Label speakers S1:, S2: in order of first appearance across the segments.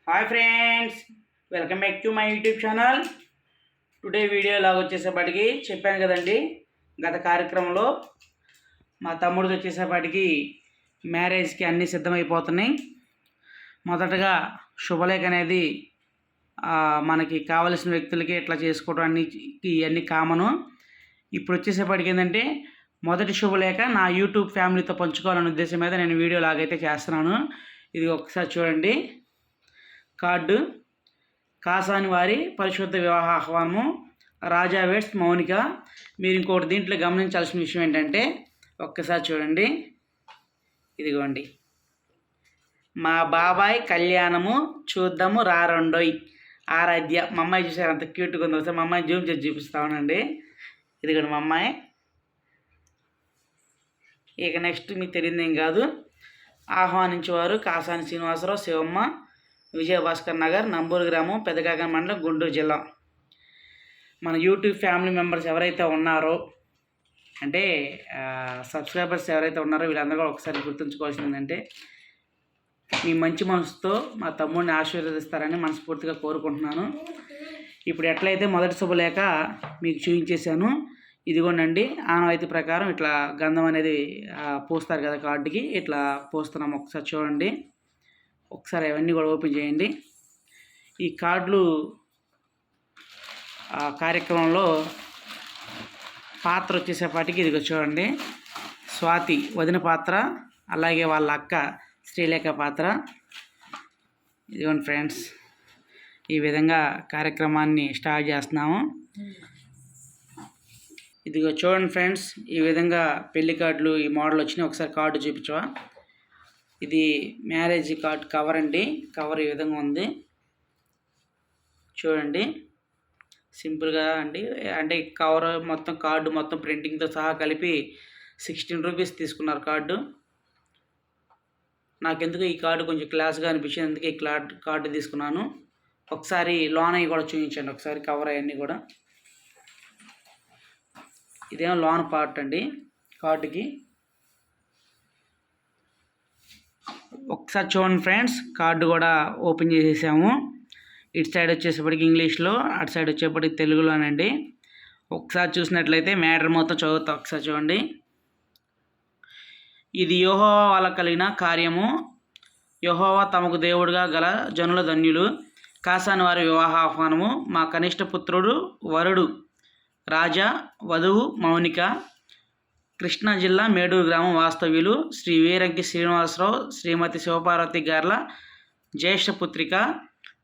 S1: Hi friends, welcome back to my YouTube channel. Today video లాగా వచ్చేసేపటికి చెప్పాను కదండి, గత కార్యక్రమంలో మా తమ్ముడిది వచ్చేసేపటికి మ్యారేజ్కి అన్నీ సిద్ధమైపోతున్నాయి. మొదటగా శుభలేఖ అనేది మనకి కావలసిన వ్యక్తులకి ఇట్లా చేసుకోవడం ఇవన్నీ కామను. ఇప్పుడు వచ్చేసేపటికి ఏంటంటే మొదటి శుభలేఖ నా యూట్యూబ్ ఫ్యామిలీతో పంచుకోవాలనే ఉద్దేశం మీద నేను వీడియో లాగైతే చేస్తున్నాను. ఇది ఒకసారి చూడండి. కార్డు కాసాని వారి పరిశుద్ధ వివాహ ఆహ్వానము, రాజా వెడ్స్ మౌనిక. మీరు ఇంకోటి దీంట్లో గమనించాల్సిన విషయం ఏంటంటే ఒక్కసారి చూడండి. ఇదిగోండి, మా బాబాయ్ కళ్యాణము చూద్దాము రారండోయ్ ఆరాధ్య. మా అమ్మాయి చూసారు అంత క్యూట్గా ఉందో. ఒకసారి మా అమ్మాయి జూమ్ చేసి చూపిస్తామనండి. ఇదిగోండి మా అమ్మాయి. ఇక నెక్స్ట్ మీకు తెలియదు ఏం కాదు. ఆహ్వానించేవారు కాసాని శ్రీనివాసరావు, శివమ్మ, విజయభాస్కర్ నగర్, నంబూరు గ్రామం, పెదకాక మండలం, గుంటూరు జిల్లా. మన యూట్యూబ్ ఫ్యామిలీ మెంబర్స్ ఎవరైతే ఉన్నారో అంటే సబ్స్క్రైబర్స్ ఎవరైతే ఉన్నారో వీళ్ళందరూ కూడా ఒకసారి గుర్తుంచుకోవాల్సింది ఏంటంటే మీ మంచి మనసుతో మా తమ్ముడిని ఆశీర్వదిస్తారని మనస్ఫూర్తిగా కోరుకుంటున్నాను. ఇప్పుడు ఎట్లయితే మొదటి శుభలేఖ మీకు చూపించేశాను, ఇదిగోండి ఆనవాయితీ ప్రకారం ఇట్లా గంధం అనేది పూస్తారు కదా కార్డుకి, ఇట్లా పూస్తున్నాము. ఒకసారి చూడండి. ఒకసారి అవన్నీ కూడా ఓపెన్ చేయండి. ఈ కార్డులు కార్యక్రమంలో పాత్ర వచ్చేసేపాటికి ఇదిగో చూడండి, స్వాతి వదిన పాత్ర, అలాగే వాళ్ళ అక్క శ్రీలేఖ పాత్ర. ఇదిగోండి ఫ్రెండ్స్, ఈ విధంగా కార్యక్రమాన్ని స్టార్ట్ చేస్తున్నాము. ఇదిగో చూడండి ఫ్రెండ్స్, ఈ విధంగా పెళ్లి కార్డులు ఈ మోడల్ వచ్చినాయి. ఒకసారి కార్డు చూపించవా? ఇది మ్యారేజ్ కార్డ్ కవర్ అండి. కవర్ ఈ విధంగా ఉంది చూడండి, సింపుల్గా అండి. అంటే కవర్ మొత్తం కార్డు మొత్తం ప్రింటింగ్తో సహా కలిపి 16 రూపీస్ తీసుకున్నారు కార్డు. నాకెందుకు ఈ కార్డు కొంచెం క్లాస్గా అనిపించింది, అందుకే ఈ కార్డు తీసుకున్నాను. ఒకసారి లోన్ అవి కూడా చూపించండి, ఒకసారి కవర్ అవన్నీ కూడా. ఇదేమో లోన్ పార్ట్ అండి కార్డుకి. ఒకసారి చూడండి ఫ్రెండ్స్, కార్డు కూడా ఓపెన్ చేసేసాము. ఇటు సైడ్ వచ్చేసేపటికి ఇంగ్లీష్లో, అటు సైడ్ వచ్చేప్పటికి తెలుగులోనండి. ఒకసారి చూసినట్లయితే మ్యాటర్ మొత్తం చదువుతా. ఒకసారి చూడండి. ఇది యెహోవా వల్ల కలిగిన కార్యము, యెహోవా తమకు దేవుడుగా గల జనుల ధన్యులు. కాసాని వారి వివాహ ఆహ్వానము. మా కనిష్ట పుత్రుడు వరుడు రాజా, వధువు మౌనిక, కృష్ణా జిల్లా మేడూరు గ్రామం వాస్తవ్యులు శ్రీ వీరంకి శ్రీనివాసరావు, శ్రీమతి శివపార్వతి గార్ల జ్యేష్ఠ పుత్రిక.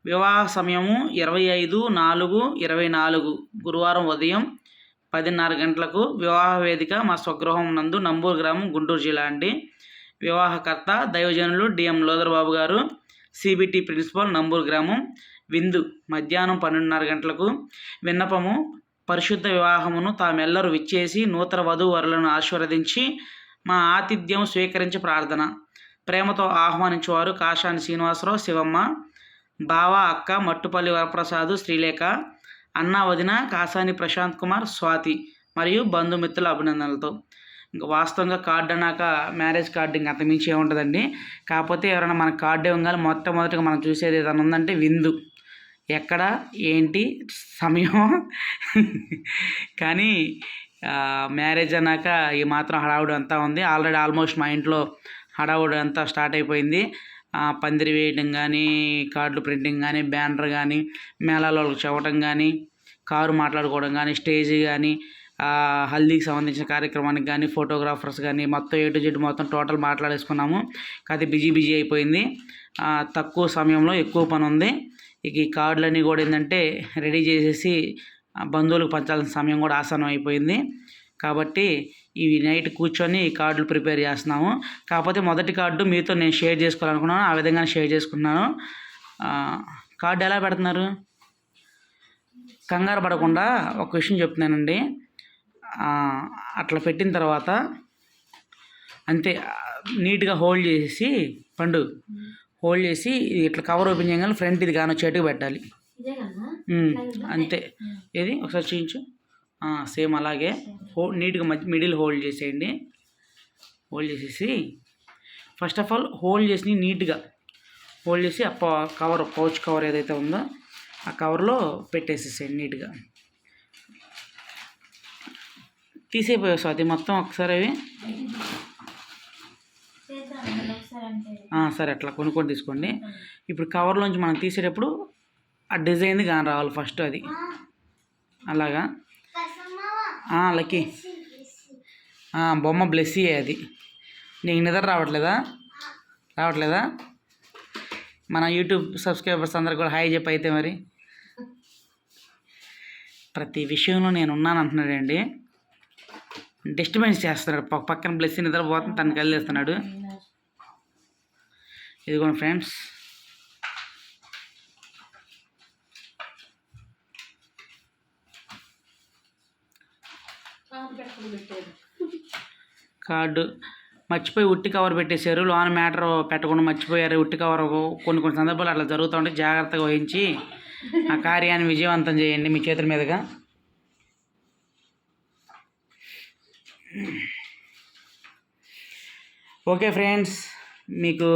S1: వివాహ సమయము 25/4/24 గురువారం ఉదయం 10:30 గంటలకు. వివాహ వేదిక మా స్వగృహం నందు, నంబూరు గ్రామం, గుంటూరు జిల్లా అండి. వివాహకర్త దైవజనులు డిఎం లోదర్ బాబు గారు, సిబిటి ప్రిన్సిపల్, నంబూరు గ్రామం. విందు మధ్యాహ్నం 12:30 గంటలకు. విన్నపము: పరిశుద్ధ వివాహమును తామెల్లరూ విచ్చేసి నూతన వధూవరులను ఆశీర్వదించి మా ఆతిథ్యం స్వీకరించి ప్రార్థన. ప్రేమతో ఆహ్వానించేవారు కాసాని శ్రీనివాసరావు, శివమ్మ, బావ, అక్క మట్టుపల్లి వరప్రసాదు, శ్రీలేఖ, అన్న వదిన కాసాని ప్రశాంత్ కుమార్, స్వాతి మరియు బంధుమిత్రుల అభినందనలతో. ఇంకా వాస్తవంగా కార్డు అన్నాక మ్యారేజ్ కార్డు ఇంకా అంతమించి ఏముంటుందండి. కాకపోతే ఎవరైనా మన కార్డు ఇవ్వగానే మొట్టమొదటిగా మనం చూసేది ఏదైనా ఉందంటే విందు, ఎక్కడ ఏంటి సమయం. కానీ మ్యారేజ్ అన్నాక ఈ మాత్రం హడావుడి అంతా ఉంది. ఆల్రెడీ ఆల్మోస్ట్ మా ఇంట్లో హడావుడి అంతా స్టార్ట్ అయిపోయింది. పందిరి వేయడం కానీ, కార్డులు ప్రింటింగ్ కానీ, బ్యానర్ కానీ, మేళాలో చెప్పడం కానీ, కారు మాట్లాడుకోవడం కానీ, స్టేజ్ కానీ, హల్దీకి సంబంధించిన కార్యక్రమానికి కానీ, ఫోటోగ్రాఫర్స్ కానీ, మొత్తం A to Z మొత్తం టోటల్ మాట్లాడేసుకున్నాము. కాకపోతే బిజీ అయిపోయింది. తక్కువ సమయంలో ఎక్కువ పని ఉంది. ఇక ఈ కార్డులన్నీ కూడా ఏంటంటే రెడీ చేసేసి బంధువులకు పంచాల్సిన సమయం కూడా ఆసనం అయిపోయింది. కాబట్టి ఇవి నైట్ కూర్చొని ఈ కార్డులు ప్రిపేర్ చేస్తున్నాము. కాకపోతే మొదటి కార్డు మీతో నేను షేర్ చేసుకోవాలనుకున్నాను, ఆ విధంగా షేర్ చేసుకున్నాను. కార్డు ఎలా పెడుతున్నారు? కంగారు పడకుండా ఒక విషయం చెప్తున్నానండి. అట్లా పెట్టిన తర్వాత అంతే, నీట్గా హోల్డ్ చేసి హోల్డ్ చేసి ఇట్లా కవర్ ఓపెన్ చేయగానే ఫ్రంట్ ఇది కానీ చెట్టుకు పెట్టాలి. అంతే. ఏది ఒకసారి చూపించు. సేమ్ అలాగే నీట్గా మిడిల్ హోల్డ్ చేసేయండి. హోల్డ్ చేసేసి ఫస్ట్ ఆఫ్ ఆల్ హోల్డ్ చేసి నీట్గా ఫోల్డ్ చేసి ఆ కవర్ పౌచ్ కవర్ ఏదైతే ఉందో ఆ కవర్లో పెట్టేసేసేయండి నీట్గా. తీసేపోయావు అది మొత్తం ఒకసారి అవి. సరే అట్లా కొనుక్కొని తీసుకోండి. ఇప్పుడు కవర్లోంచి మనం తీసేటప్పుడు ఆ డిజైన్ది కానీ రావాలి ఫస్ట్, అది అలాగా. లక్కీ బొమ్మ బ్లెస్సీ అది. నీకు నిద్ర రావట్లేదా? మన యూట్యూబ్ సబ్స్క్రైబర్స్ అందరికి కూడా హాయ్ చెప్పి అయితే మరి. ప్రతి విషయంలో నేను ఉన్నాను అంటున్నాడండి. డిస్టర్బెన్స్ చేస్తున్నాడు. పక్కన బ్లెస్సీ నిద్రపోతుంది, తను కలిగేస్తున్నాడు. ఇదిగోండి ఫ్రెండ్స్, కార్డు మర్చిపోయి ఉట్టి కవర్ పెట్టేశారు. లోన మ్యాటర్ పెట్టకుండా మర్చిపోయారు ఉట్టి కవర్. కొన్ని సందర్భాలు అట్లా జరుగుతూ ఉంటే జాగ్రత్తగా వహించి ఆ కార్యాన్ని విజయవంతం చేయండి మీ చేతుల మీదుగా. ఓకే ఫ్రెండ్స్, మీకు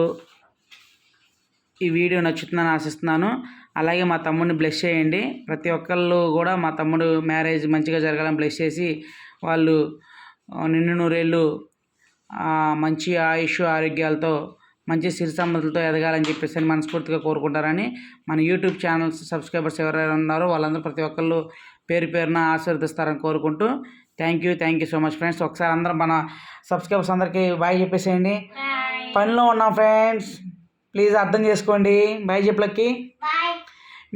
S1: ఈ వీడియో నచ్చుతుందని ఆశిస్తున్నాను. అలాగే మా తమ్ముడిని బ్లెస్ చేయండి. ప్రతి ఒక్కళ్ళు కూడా మా తమ్ముడు మ్యారేజ్ మంచిగా జరగాలని బ్లెస్ చేసి వాళ్ళు నిండు నూరేళ్ళు మంచి ఆయుష్ ఆరోగ్యాలతో మంచి సిరి సంపదలతో ఎదగాలని చెప్పేసి మనస్ఫూర్తిగా కోరుకుంటారని మన యూట్యూబ్ ఛానల్స్ సబ్స్క్రైబర్స్ ఎవరైనా ఉన్నారో వాళ్ళందరూ ప్రతి ఒక్కళ్ళు పేరు పేరున ఆశీర్వదిస్తారని కోరుకుంటూ thank you so much friends. ఒకసారి అందరం మన సబ్స్క్రైబర్స్ అందరికీ బాయ్ చెప్పేసేయండి. పనిలో ఉన్నాం ఫ్రెండ్స్, ప్లీజ్ అర్థం చేసుకోండి. బాయ్ చెప్పలకి.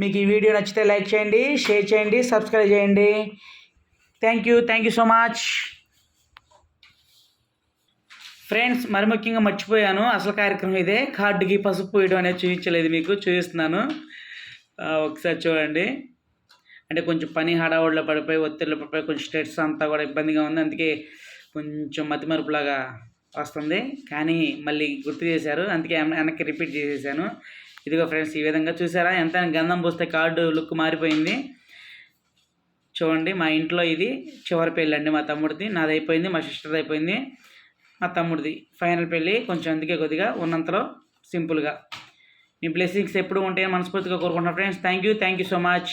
S1: మీకు ఈ వీడియో నచ్చితే లైక్ చేయండి, షేర్ చేయండి, సబ్స్క్రైబ్ చేయండి. Thank you so much friends. మరి ముఖ్యంగా మర్చిపోయాను, అసలు కార్యక్రమం ఇదే. కార్డుకి పసుపు వేయడం అనేది చూపించలేదు, మీకు చూపిస్తున్నాను. ఒకసారి చూడండి. అంటే కొంచెం పని హడావుడిలో పడిపోయి ఒత్తిడిలో పడిపోయి కొంచెం స్ట్రెస్ అంతా కూడా ఇబ్బందిగా ఉంది. అందుకే కొంచెం మతిమరుపులాగా వస్తుంది, కానీ మళ్ళీ గుర్తు చేశారు, అందుకే వెనక్కి రిపీట్ చేసేసాను. ఇదిగో ఫ్రెండ్స్, ఈ విధంగా చూసారా, ఎంత గంధం పూస్తే కార్డు లుక్ మారిపోయింది. చూడండి, మా ఇంట్లో ఇది చివరి పెళ్ళి అండి. మా తమ్ముడిది, నాది అయిపోయింది, మా సిస్టర్ది అయిపోయింది, మా తమ్ముడిది ఫైనల్ పెళ్ళి. కొంచెం అందుకే కొద్దిగా ఉన్నంతలో సింపుల్గా. మీ బ్లెస్సింగ్స్ ఎప్పుడు ఉంటాయని మనస్ఫూర్తిగా కోరుకుంటున్నాను friends. Thank you so much.